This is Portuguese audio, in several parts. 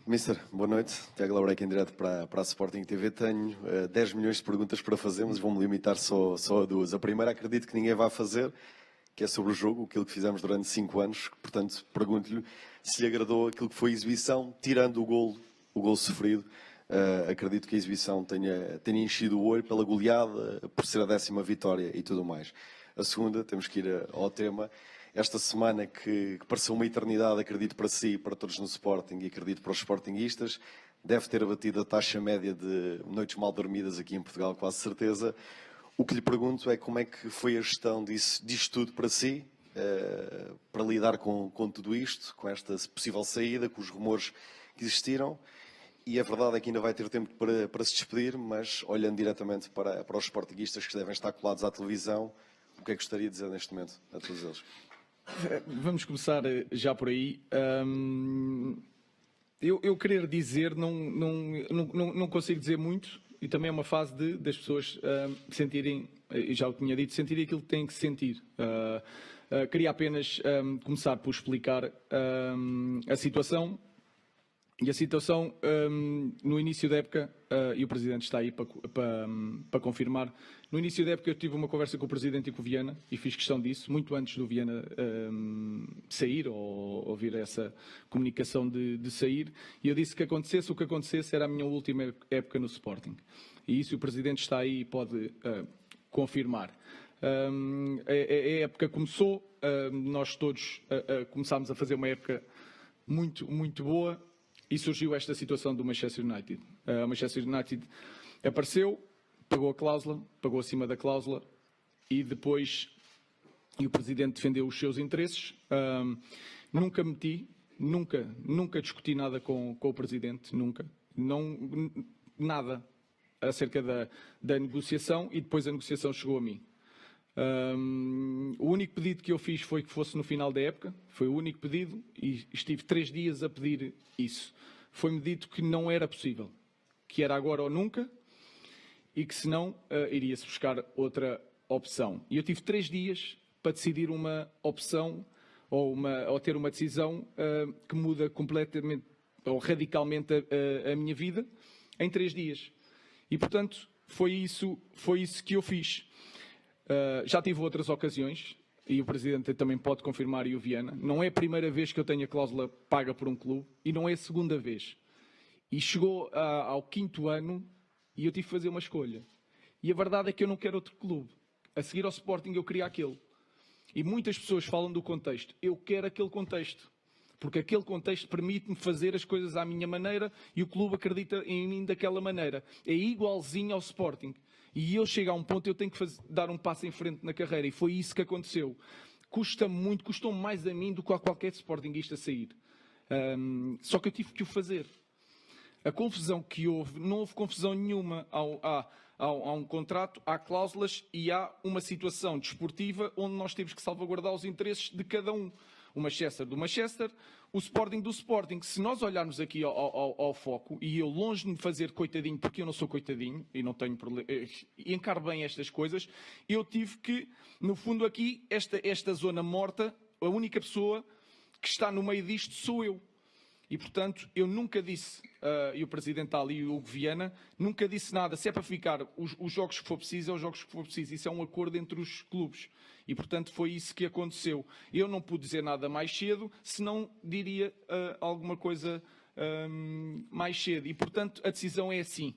Mister, boa noite. Tiago Laureca em direto para a Sporting TV. Tenho 10 milhões de perguntas para fazer, mas vou-me limitar só a duas. A primeira acredito que ninguém vai fazer, que é sobre o jogo, aquilo que fizemos durante 5 anos. Portanto, pergunto-lhe se lhe agradou aquilo que foi a exibição, tirando o gol sofrido. Acredito que a exibição tenha enchido o olho pela goleada, por ser a 10ª vitória e tudo mais. A segunda, temos que ir ao tema. Esta semana que pareceu uma eternidade, acredito para si e para todos no Sporting e acredito para os sportinguistas, deve ter batido a taxa média de noites mal dormidas aqui em Portugal, quase certeza. O que lhe pergunto é como é que foi a gestão disto tudo para si, para lidar com tudo isto, com esta possível saída, com os rumores que existiram. E a verdade é que ainda vai ter tempo para se despedir, mas olhando diretamente para os sportinguistas que devem estar colados à televisão, o que é que gostaria de dizer neste momento a todos eles? Vamos começar já por aí. Eu querer dizer, não consigo dizer muito, e também é uma fase das pessoas sentirem, já o tinha dito, sentirem aquilo que têm que sentir. Queria apenas começar por explicar a situação. E a situação, no início da época, e o Presidente está aí para confirmar, no início da época eu tive uma conversa com o Presidente e com o Viana, e fiz questão disso, muito antes do Viana sair, ou ouvir essa comunicação de sair, e eu disse que acontecesse o que acontecesse, era a minha última época no Sporting. E isso o Presidente está aí e pode confirmar. A época começou, nós todos começámos a fazer uma época muito, muito boa, e surgiu esta situação do Manchester United. O Manchester United apareceu, pagou a cláusula, pagou acima da cláusula e depois o Presidente defendeu os seus interesses. Nunca discuti nada com o Presidente, nunca. Nada acerca da negociação e depois a negociação chegou a mim. O único pedido que eu fiz foi que fosse no final da época, foi o único pedido e estive 3 dias a pedir isso. Foi-me dito que não era possível, que era agora ou nunca e que senão iria-se buscar outra opção. E eu tive 3 dias para decidir uma opção ou ter uma decisão que muda completamente ou radicalmente a minha vida em 3 dias. E portanto foi isso que eu fiz. Já tive outras ocasiões, e o Presidente também pode confirmar, e o Viana. Não é a primeira vez que eu tenho a cláusula paga por um clube, e não é a segunda vez. E chegou ao 5º ano, e eu tive que fazer uma escolha. E a verdade é que eu não quero outro clube. A seguir ao Sporting eu queria aquele. E muitas pessoas falam do contexto. Eu quero aquele contexto. Porque aquele contexto permite-me fazer as coisas à minha maneira, e o clube acredita em mim daquela maneira. É igualzinho ao Sporting. E eu chego a um ponto, eu tenho que dar um passo em frente na carreira. E foi isso que aconteceu. Custa-me muito, custou-me mais a mim do que a qualquer sportinguista sair. Só que eu tive que o fazer. A confusão que houve, não houve confusão nenhuma. Há um contrato, há cláusulas e há uma situação desportiva onde nós temos que salvaguardar os interesses de cada um. O Manchester do Manchester, o Sporting do Sporting. Se nós olharmos aqui ao foco, e eu longe de me fazer coitadinho, porque eu não sou coitadinho, e não tenho problema, e encaro bem estas coisas, eu tive que, no fundo aqui, esta zona morta, a única pessoa que está no meio disto sou eu. E, portanto, eu nunca disse, e o Presidente está ali, o Hugo Viana, nunca disse nada. Se é para ficar os jogos que for preciso, é os jogos que for preciso. Isso é um acordo entre os clubes. E, portanto, foi isso que aconteceu. Eu não pude dizer nada mais cedo, senão diria alguma coisa mais cedo. E, portanto, a decisão é assim.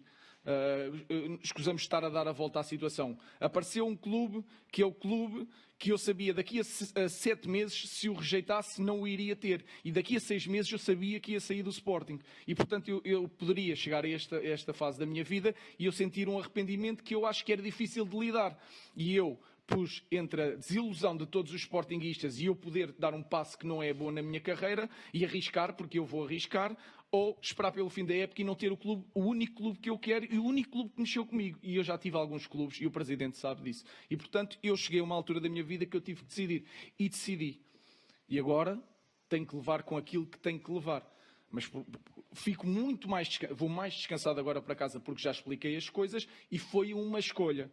Escusamos de estar a dar a volta à situação. Apareceu um clube que é o clube que eu sabia daqui a 7 meses, se o rejeitasse, não o iria ter. E daqui a 6 meses eu sabia que ia sair do Sporting. E, portanto, eu poderia chegar a esta fase da minha vida e eu sentir um arrependimento que eu acho que era difícil de lidar. E eu pus entre a desilusão de todos os sportinguistas e eu poder dar um passo que não é bom na minha carreira e arriscar, porque eu vou arriscar, ou esperar pelo fim da época e não ter o único clube que eu quero e o único clube que mexeu comigo. E eu já tive alguns clubes e o Presidente sabe disso. E, portanto, eu cheguei a uma altura da minha vida que eu tive que decidir. E decidi. E agora tenho que levar com aquilo que tenho que levar. Mas fico muito vou mais descansado agora para casa porque já expliquei as coisas e foi uma escolha.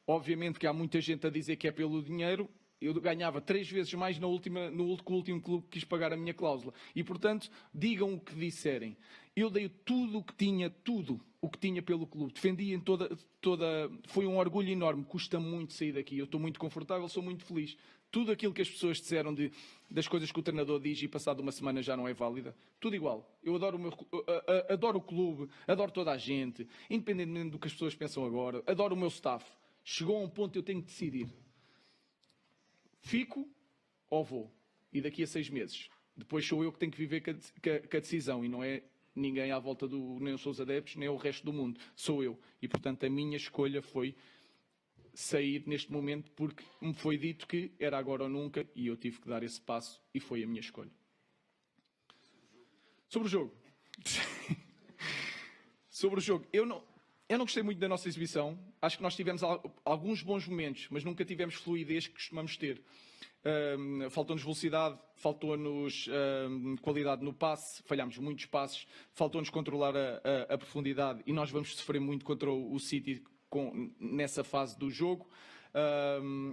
Obviamente que há muita gente a dizer que é pelo dinheiro. Eu ganhava 3 vezes mais no último clube que quis pagar a minha cláusula. E, portanto, digam o que disserem. Eu dei tudo o que tinha pelo clube. Defendi em toda... Foi um orgulho enorme. Custa muito sair daqui. Eu estou muito confortável, sou muito feliz. Tudo aquilo que as pessoas disseram das coisas que o treinador diz e passado uma semana já não é válida. Tudo igual. Eu adoro o clube, adoro toda a gente, independentemente do que as pessoas pensam agora. Adoro o meu staff. Chegou a um ponto que eu tenho que decidir. Fico ou vou? E daqui a 6 meses. Depois sou eu que tenho que viver com a decisão e não é ninguém à volta nem os seus adeptos, nem o resto do mundo. Sou eu. E, portanto, a minha escolha foi sair neste momento porque me foi dito que era agora ou nunca e eu tive que dar esse passo e foi a minha escolha. Sobre o jogo. Sobre o jogo. Eu não gostei muito da nossa exibição. Acho que nós tivemos alguns bons momentos, mas nunca tivemos fluidez que costumamos ter. Faltou-nos velocidade, faltou-nos qualidade no passe, falhámos muitos passes, faltou-nos controlar a profundidade e nós vamos sofrer muito contra o City nessa fase do jogo.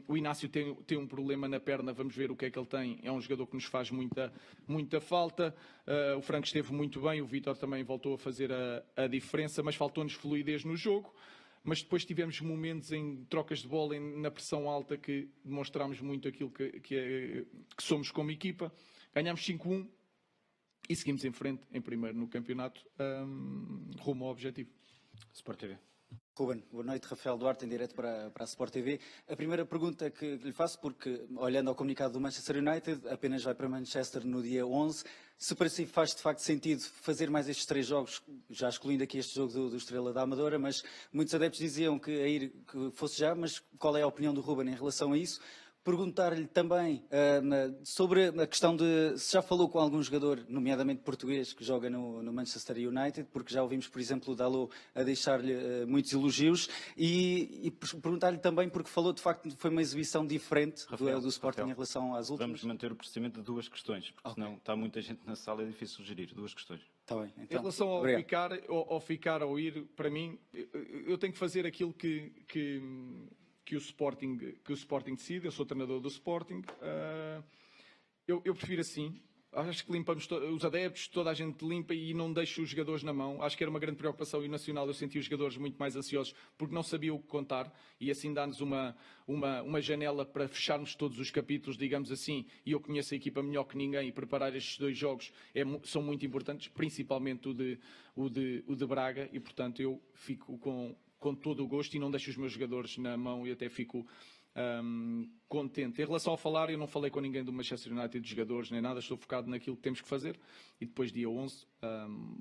O Inácio tem um problema na perna, vamos ver o que é que ele tem. É um jogador que nos faz muita falta. O Franco esteve muito bem, o Vítor também voltou a fazer a diferença, mas faltou-nos fluidez no jogo. Mas depois tivemos momentos em trocas de bola, na pressão alta, que demonstrámos muito aquilo que somos como equipa. Ganhámos 5-1 e seguimos em frente, em primeiro no campeonato, rumo ao objetivo. Sport TV. Ruben, boa noite. Rafael Duarte, em direto para a Sport TV. A primeira pergunta que lhe faço, porque olhando ao comunicado do Manchester United, apenas vai para Manchester no dia 11. Se para si faz de facto sentido fazer mais estes 3 jogos, já excluindo aqui este jogo do Estrela da Amadora, mas muitos adeptos diziam que fosse já, mas qual é a opinião do Ruben em relação a isso? Perguntar-lhe também sobre a questão de se já falou com algum jogador, nomeadamente português, que joga no Manchester United, porque já ouvimos, por exemplo, o Dalot a deixar-lhe muitos elogios, e perguntar-lhe também, porque falou de facto que foi uma exibição diferente do Sporting em relação às últimas. Vamos manter o procedimento de 2 questões, porque senão está muita gente na sala e é difícil sugerir 2 questões. Está bem, então. Em relação ao ficar ou ir, para mim, eu tenho que fazer aquilo que o Sporting decide. Eu sou treinador do Sporting. Eu prefiro assim. Acho que limpamos os adeptos, toda a gente limpa e não deixo os jogadores na mão. Acho que era uma grande preocupação e o Nacional eu senti os jogadores muito mais ansiosos porque não sabiam o que contar e assim dá-nos uma janela para fecharmos todos os capítulos, digamos assim, e eu conheço a equipa melhor que ninguém e preparar estes 2 jogos são muito importantes, principalmente o de Braga, e portanto eu fico com todo o gosto e não deixo os meus jogadores na mão e até fico contente. Em relação ao falar, eu não falei com ninguém do Manchester United, de jogadores nem nada, estou focado naquilo que temos que fazer e depois dia 11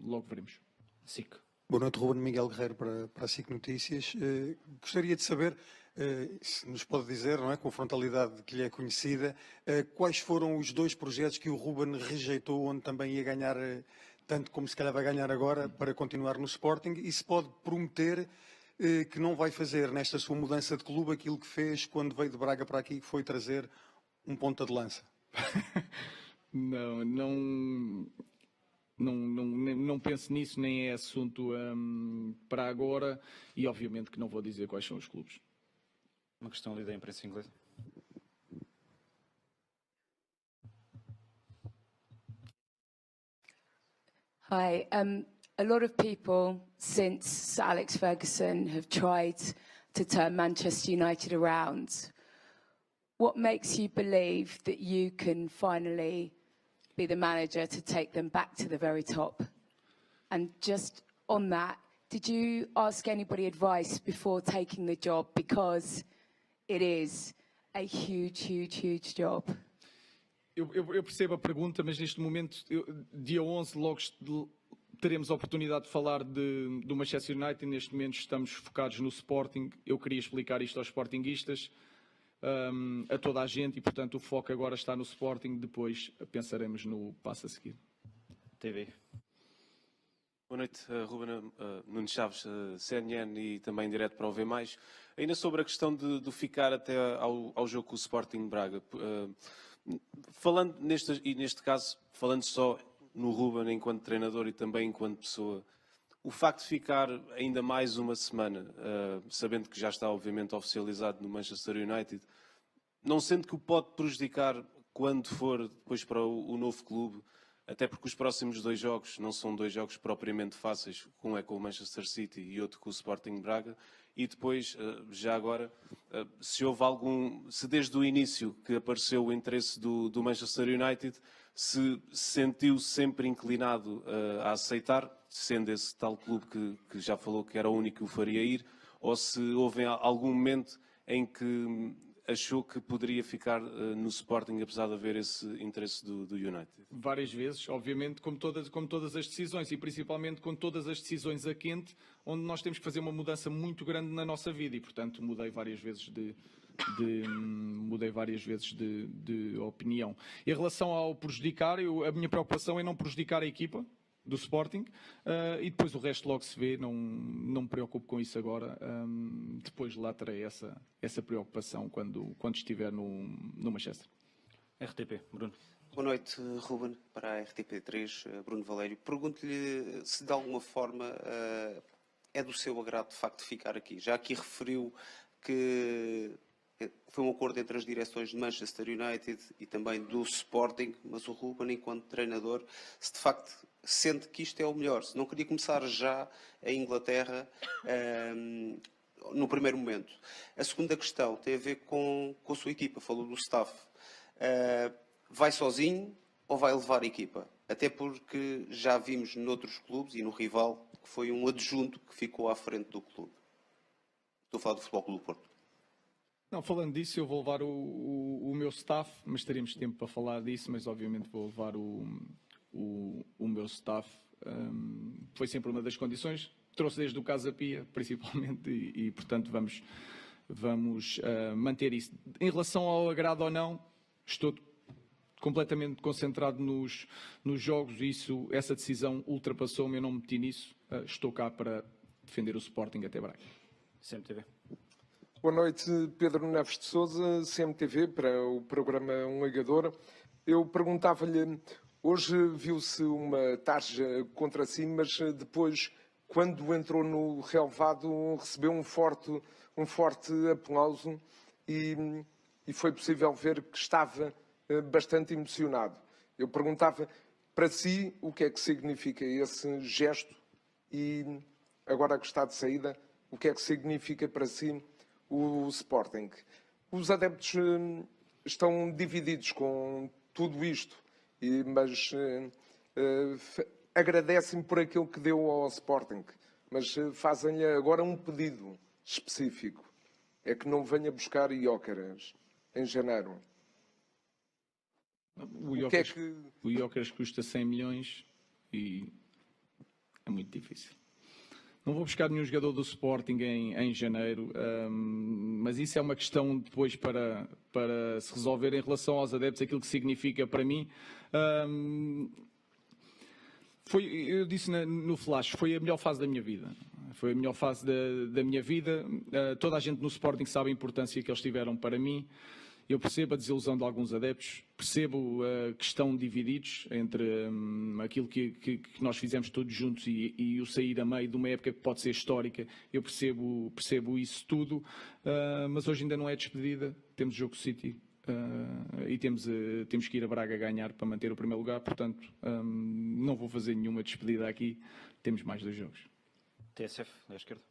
logo veremos. SIC. Boa noite, Ruben. Miguel Guerreiro para a SIC Notícias. Gostaria de saber, se nos pode dizer, não é, com a frontalidade que lhe é conhecida, quais foram os 2 projetos que o Ruben rejeitou, onde também ia ganhar tanto como se calhar vai ganhar agora, para continuar no Sporting, e se pode prometer que não vai fazer nesta sua mudança de clube aquilo que fez quando veio de Braga para aqui, que foi trazer um ponta de lança. Não penso nisso, nem é assunto para agora e obviamente que não vou dizer quais são os clubes. Uma questão ali da imprensa inglesa. Hi. A lot of people since Sir Alex Ferguson have tried to turn Manchester United around. What makes you believe that you can finally be the manager to take them back to the very top? And just on that, did you ask anybody advice before taking the job? Because it is a huge job. Eu percebo a pergunta, mas neste momento, dia 11, logo teremos a oportunidade de falar do Manchester United. Neste momento estamos focados no Sporting. Eu queria explicar isto aos sportinguistas, a toda a gente, e portanto o foco agora está no Sporting. Depois pensaremos no passo a seguir. TV. Boa noite, Ruben Nunes Chaves, CNN e também direto para o V+. Ainda sobre a questão de ficar até ao jogo com o Sporting Braga. Falando neste caso, falando só no Ruben enquanto treinador e também enquanto pessoa, o facto de ficar ainda mais uma semana, sabendo que já está obviamente oficializado no Manchester United, não sente que o pode prejudicar quando for depois para o novo clube, até porque os próximos 2 jogos não são 2 jogos propriamente fáceis, um é com o Manchester City e outro com o Sporting Braga, e depois, já agora, se desde o início que apareceu o interesse do Manchester United, se sentiu sempre inclinado a aceitar, sendo esse tal clube que já falou que era o único que o faria ir, ou se houve algum momento em que achou que poderia ficar no Sporting, apesar de haver esse interesse do United? Várias vezes, obviamente, como todas as decisões, e principalmente com todas as decisões a quente, onde nós temos que fazer uma mudança muito grande na nossa vida, e portanto mudei várias vezes de opinião. Em relação ao prejudicar, a minha preocupação é não prejudicar a equipa do Sporting, e depois o resto logo se vê, não me preocupo com isso agora, depois lá terei essa preocupação quando estiver no Manchester. RTP, Bruno. Boa noite, Ruben, para a RTP3, Bruno Valério. Pergunto-lhe se de alguma forma é do seu agrado de facto ficar aqui. Já aqui referiu que foi um acordo entre as direções de Manchester United e também do Sporting, mas o Ruben, enquanto treinador, se de facto sente que isto é o melhor, se não queria começar já em Inglaterra no primeiro momento. A segunda questão tem a ver com a sua equipa, falou do staff. Vai sozinho ou vai levar a equipa? Até porque já vimos noutros clubes e no rival que foi um adjunto que ficou à frente do clube. Estou a falar do Futebol Clube do Porto. Não, falando disso, eu vou levar o meu staff, mas teremos tempo para falar disso, mas obviamente vou levar o meu staff. Foi sempre uma das condições. Trouxe desde o Casa Pia, principalmente, e portanto vamos manter isso. Em relação ao agrado ou não, estou completamente concentrado nos jogos e essa decisão ultrapassou-me, eu não me meti nisso. Estou cá para defender o Sporting até Braga. CMTV. Boa noite, Pedro Neves de Sousa, CMTV, para o programa Um Ligador. Eu perguntava-lhe, hoje viu-se uma tarja contra si, mas depois, quando entrou no relvado, recebeu um forte aplauso e foi possível ver que estava bastante emocionado. Eu perguntava para si o que é que significa esse gesto e, agora que está de saída, o que é que significa para si o Sporting. Os adeptos estão divididos com tudo isto, mas agradecem por aquilo que deu ao Sporting, mas fazem-lhe agora um pedido específico. É que não venha buscar Gyökeres em janeiro. O Gyökeres custa 100 milhões e é muito difícil. Não vou buscar nenhum jogador do Sporting em janeiro, mas isso é uma questão depois para se resolver em relação aos adeptos, aquilo que significa para mim. Eu disse no Flash, foi a melhor fase da minha vida. Foi a melhor fase da minha vida. Toda a gente no Sporting sabe a importância que eles tiveram para mim. Eu percebo a desilusão de alguns adeptos, percebo que estão divididos entre aquilo que nós fizemos todos juntos e o sair a meio de uma época que pode ser histórica. Eu percebo isso tudo, mas hoje ainda não é despedida. Temos jogo City e temos que ir a Braga ganhar para manter o primeiro lugar, portanto não vou fazer nenhuma despedida aqui. Temos mais 2 jogos. TSF, à esquerda.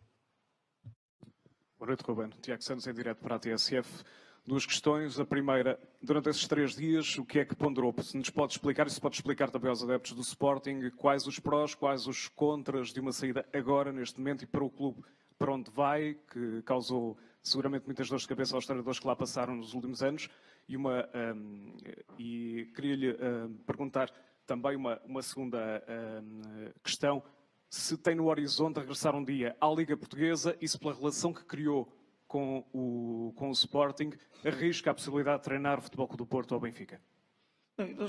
Boa noite, Ruben. Tiago Santos em direto para a TSF. 2 questões. A primeira, durante esses 3 dias, o que é que ponderou? Se nos pode explicar, e se pode explicar também aos adeptos do Sporting, quais os prós, quais os contras de uma saída agora, neste momento, e para o clube para onde vai, que causou seguramente muitas dores de cabeça aos treinadores que lá passaram nos últimos anos. E queria-lhe perguntar também uma segunda questão, se tem no horizonte regressar um dia à Liga Portuguesa e se pela relação que criou com o Sporting, arrisca a possibilidade de treinar o Futebol Clube do Porto ou Benfica?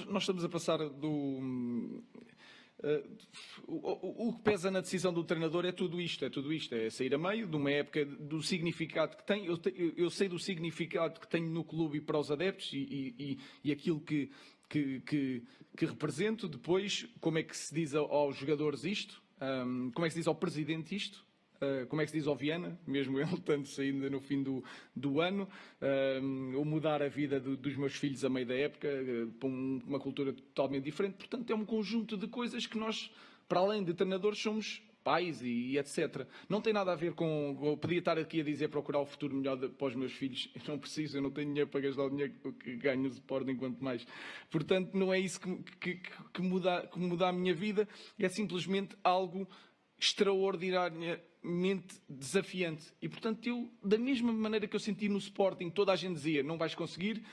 Nós estamos a passar o que pesa na decisão do treinador é tudo isto, é sair a meio de uma época, do significado que tem. Eu sei do significado que tenho no clube e para os adeptos e aquilo que represento. Depois, como é que se diz aos jogadores isto? Como é que se diz ao presidente isto? como é que se diz, ao Viana, mesmo ele estando ainda no fim do ano, ou mudar a vida dos meus filhos a meio da época, para uma cultura totalmente diferente. Portanto, é um conjunto de coisas que nós, para além de treinadores, somos pais e etc. Não tem nada a ver com... Eu podia estar aqui a dizer procurar o futuro melhor para os meus filhos. Eu não preciso, eu não tenho dinheiro para gastar o dinheiro que ganho no Sporting, quanto mais. Portanto, não é isso que muda a minha vida. É simplesmente algo extraordinariamente desafiante. E, portanto, eu, da mesma maneira que eu senti no Sporting, toda a gente dizia, não vais conseguir,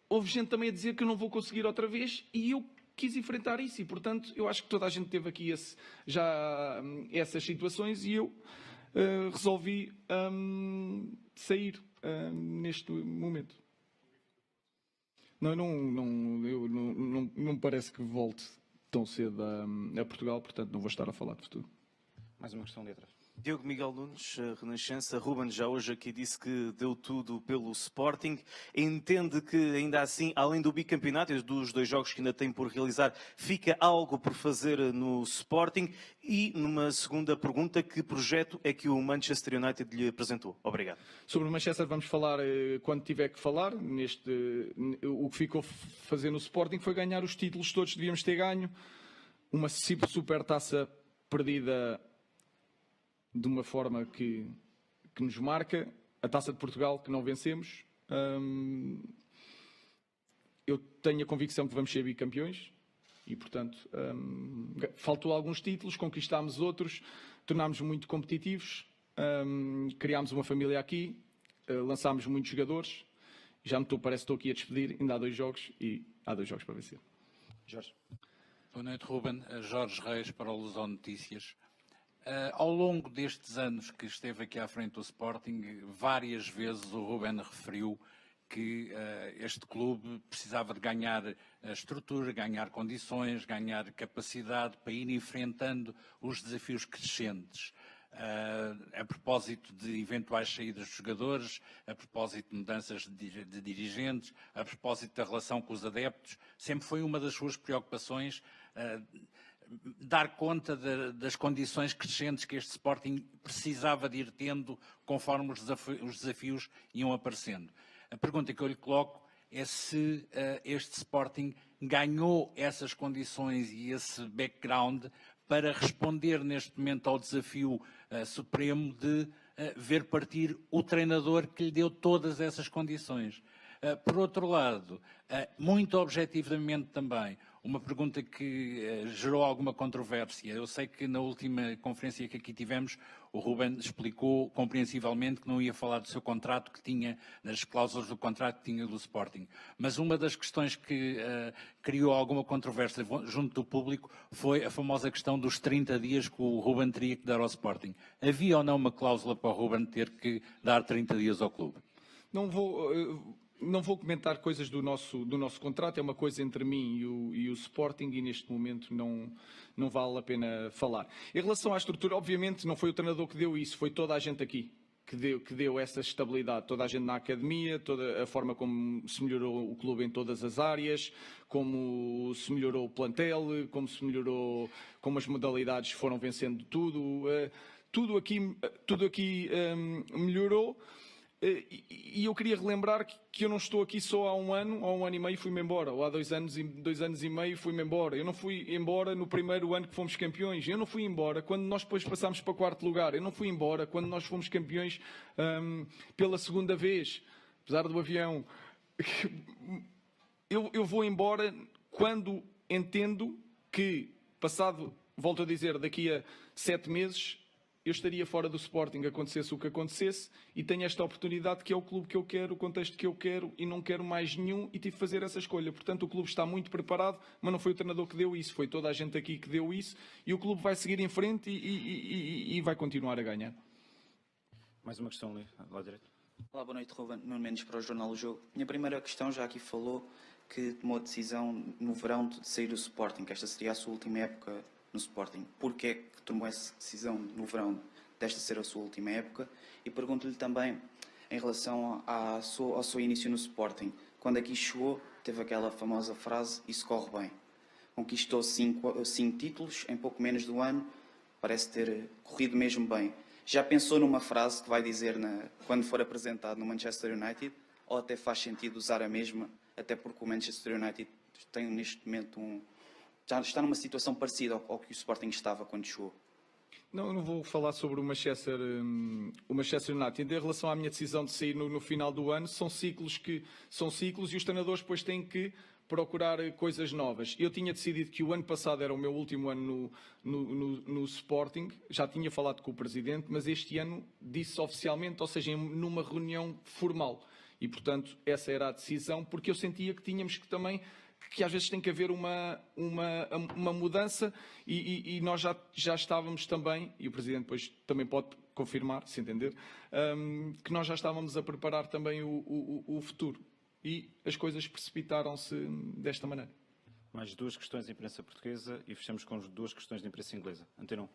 houve gente também a dizer que eu não vou conseguir outra vez, e eu quis enfrentar isso. E, portanto, eu acho que toda a gente teve aqui já essas situações, e eu resolvi sair neste momento. Não me parece que volte tão cedo a Portugal, portanto não vou estar a falar de futuro. Mais uma questão de atrás. Diogo Miguel Nunes, Renascença. Ruben já hoje aqui disse que deu tudo pelo Sporting. Entende que ainda assim, além do bicampeonato e dos 2 jogos que ainda tem por realizar, fica algo por fazer no Sporting? E numa segunda pergunta, que projeto é que o Manchester United lhe apresentou? Obrigado. Sobre o Manchester vamos falar quando tiver que falar. O que ficou fazer no Sporting foi ganhar os títulos todos que devíamos ter ganho. Uma super taça perdida de uma forma que nos marca, a Taça de Portugal, que não vencemos. Eu tenho a convicção que vamos ser bicampeões e, portanto, faltou alguns títulos, conquistámos outros, tornámos-nos muito competitivos, criámos uma família aqui, lançámos muitos jogadores. Parece que estou aqui a despedir, ainda há 2 jogos e há 2 jogos para vencer. Jorge. Boa noite, Ruben. Jorge Reis para o Luzão Notícias. Ao longo destes anos que esteve aqui à frente do Sporting, várias vezes o Ruben referiu que este clube precisava de ganhar estrutura, ganhar condições, ganhar capacidade para ir enfrentando os desafios crescentes. A propósito de eventuais saídas de jogadores, a propósito de mudanças de dirigentes, a propósito da relação com os adeptos, sempre foi uma das suas preocupações dar conta das condições crescentes que este Sporting precisava de ir tendo conforme os desafios iam aparecendo. A pergunta que eu lhe coloco é se este Sporting ganhou essas condições e esse background para responder neste momento ao desafio supremo de ver partir o treinador que lhe deu todas essas condições. Por outro lado, muito objetivamente também, uma pergunta que gerou alguma controvérsia. Eu sei que na última conferência que aqui tivemos, o Ruben explicou compreensivelmente que não ia falar do seu contrato que tinha, das cláusulas do contrato que tinha do Sporting. Mas uma das questões que criou alguma controvérsia junto do público foi a famosa questão dos 30 dias que o Ruben teria que dar ao Sporting. Havia ou não uma cláusula para o Ruben ter que dar 30 dias ao clube? Não vou comentar coisas do nosso contrato, é uma coisa entre mim e o Sporting e neste momento não vale a pena falar. Em relação à estrutura, obviamente não foi o treinador que deu isso, foi toda a gente aqui que deu essa estabilidade, toda a gente na academia, toda a forma como se melhorou o clube em todas as áreas, como se melhorou o plantel, como as modalidades foram vencendo tudo aqui melhorou. E eu queria relembrar que eu não estou aqui só há um ano e meio fui-me embora, ou há 2 anos e meio fui-me embora. Eu não fui embora no primeiro ano que fomos campeões, eu não fui embora quando nós depois passámos para 4º lugar, eu não fui embora quando nós fomos campeões pela 2ª vez, apesar do avião. Eu vou embora quando entendo que, passado, volto a dizer, daqui a 7 meses, eu estaria fora do Sporting, acontecesse o que acontecesse, e tenho esta oportunidade que é o clube que eu quero, o contexto que eu quero, e não quero mais nenhum, e tive de fazer essa escolha. Portanto, o clube está muito preparado, mas não foi o treinador que deu isso, foi toda a gente aqui que deu isso, e o clube vai seguir em frente e vai continuar a ganhar. Mais uma questão ali, lá direito. Olá, boa noite, Ruben. Nuno Mendes para o Jornal O Jogo. Minha primeira questão, já aqui falou que tomou a decisão no verão de sair do Sporting, que esta seria a sua última época no Sporting. Porquê é que tomou essa decisão no verão desta ser a sua última época? E pergunto-lhe também em relação ao seu início no Sporting. Quando aqui chegou, teve aquela famosa frase, isso corre bem. Conquistou 5 títulos em pouco menos de um ano. parece ter corrido mesmo bem. Já pensou numa frase que vai dizer quando for apresentado no Manchester United? Ou até faz sentido usar a mesma, até porque o Manchester United tem neste momento já está numa situação parecida ao que o Sporting estava quando chegou? Não vou falar sobre o Manchester United. Em relação à minha decisão de sair no final do ano, são ciclos e os treinadores depois têm que procurar coisas novas. Eu tinha decidido que o ano passado era o meu último ano no Sporting, já tinha falado com o Presidente, mas este ano disse oficialmente, ou seja, numa reunião formal. E, portanto, essa era a decisão, porque eu sentia que tínhamos que às vezes tem que haver uma mudança e nós já estávamos também, e o Presidente depois também pode confirmar, se entender, que nós já estávamos a preparar também o futuro. E as coisas precipitaram-se desta maneira. Mais 2 questões de imprensa portuguesa e fechamos com 2 questões de imprensa inglesa. Antena 1.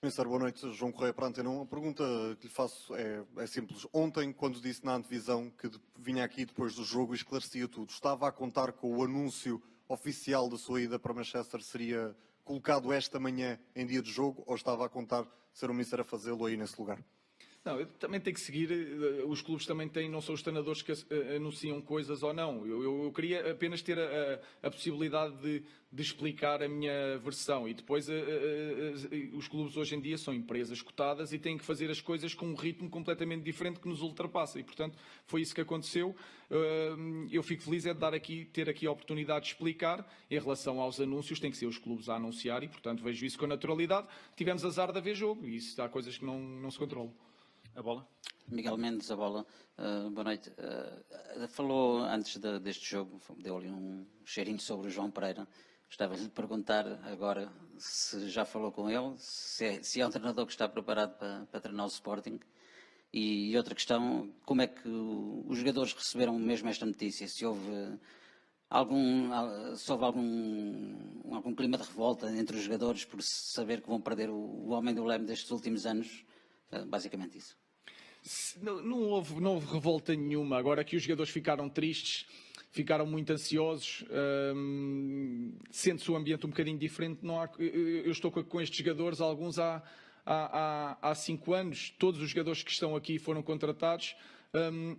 Ministro, boa noite. João Correia para a Antena 1. A pergunta que lhe faço é simples. Ontem, quando disse na antevisão que vinha aqui depois do jogo e esclarecia tudo, estava a contar com o anúncio oficial da sua ida para Manchester seria colocado esta manhã em dia de jogo ou estava a contar ser o Ministro a fazê-lo aí nesse lugar? Não, eu também tenho que seguir, os clubes também têm, não são os treinadores que anunciam coisas ou não. Eu queria apenas ter a possibilidade de explicar a minha versão e depois os clubes hoje em dia são empresas cotadas e têm que fazer as coisas com um ritmo completamente diferente que nos ultrapassa e, portanto, foi isso que aconteceu. Eu fico feliz de ter aqui a oportunidade de explicar. Em relação aos anúncios, tem que ser os clubes a anunciar e, portanto, vejo isso com naturalidade. Tivemos azar de haver jogo e isso há coisas que não se controlam. A bola? Miguel Mendes, a bola. Boa noite. Falou antes deste jogo, deu-lhe um cheirinho sobre o João Pereira. Gostava de lhe perguntar agora se já falou com ele, se é um treinador que está preparado para treinar o Sporting. E outra questão, como é que os jogadores receberam mesmo esta notícia? Se houve algum clima de revolta entre os jogadores por saber que vão perder o homem do leme destes últimos anos? Basicamente isso. Não houve revolta nenhuma. Agora que os jogadores ficaram tristes, ficaram muito ansiosos, sente-se o ambiente um bocadinho diferente. Eu estou com estes jogadores, alguns há 5 anos, todos os jogadores que estão aqui foram contratados.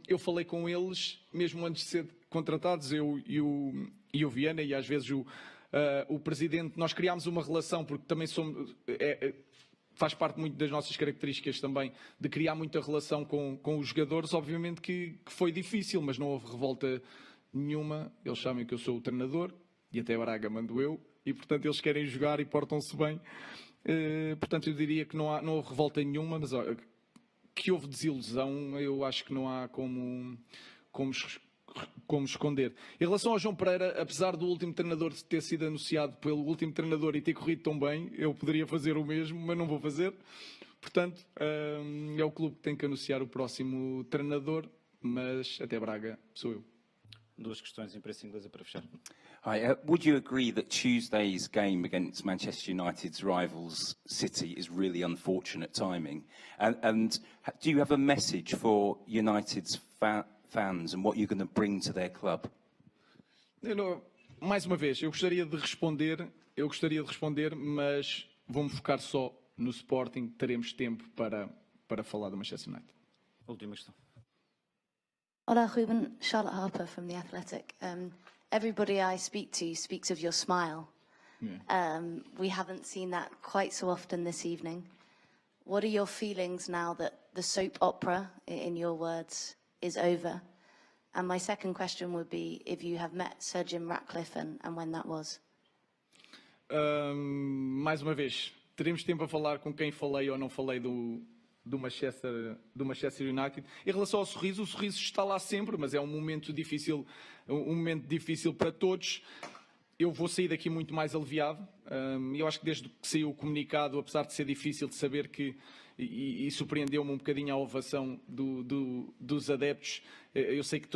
Eu falei com eles, mesmo antes de ser contratados, eu e o Viana, e às vezes o Presidente, nós criámos uma relação, porque também somos... faz parte muito das nossas características também, de criar muita relação com os jogadores. Obviamente que foi difícil, mas não houve revolta nenhuma. Eles sabem que eu sou o treinador, e até Braga mando eu, e portanto eles querem jogar e portam-se bem. Portanto eu diria que não houve revolta nenhuma, mas que houve desilusão, eu acho que não há como esconder. Em relação ao João Pereira, apesar do último treinador ter sido anunciado pelo último treinador e ter corrido tão bem, eu poderia fazer o mesmo, mas não vou fazer. Portanto, é o clube que tem que anunciar o próximo treinador, mas até Braga sou eu. 2 questões em imprensa inglesa para fechar. Hi, would you agree that Tuesday's game against Manchester United's rivals City is really unfortunate timing? And do you have a message for United's fans and what you're going to bring to their club? Mais uma vez, eu gostaria de responder, mas vou-me focar só no Sporting. Teremos tempo para falar do Manchester United. Última questão. Olá, Ruben. Charlotte Harper from The Athletic. Everybody I speak to speaks of your smile. Yeah. We haven't seen that quite so often this evening. What are your feelings now that the soap opera, in your words, is over? And my second question would be if you have met Sir Jim Ratcliffe and when that was. Mais uma vez, teremos tempo a falar com quem falei ou não falei do Manchester United. Em relação ao sorriso, o sorriso está lá sempre, mas é um momento difícil para todos. Eu vou sair daqui muito mais aliviado. Eu acho que desde que saiu o comunicado, apesar de ser difícil de saber e surpreendeu-me um bocadinho a ovação dos adeptos, eu sei que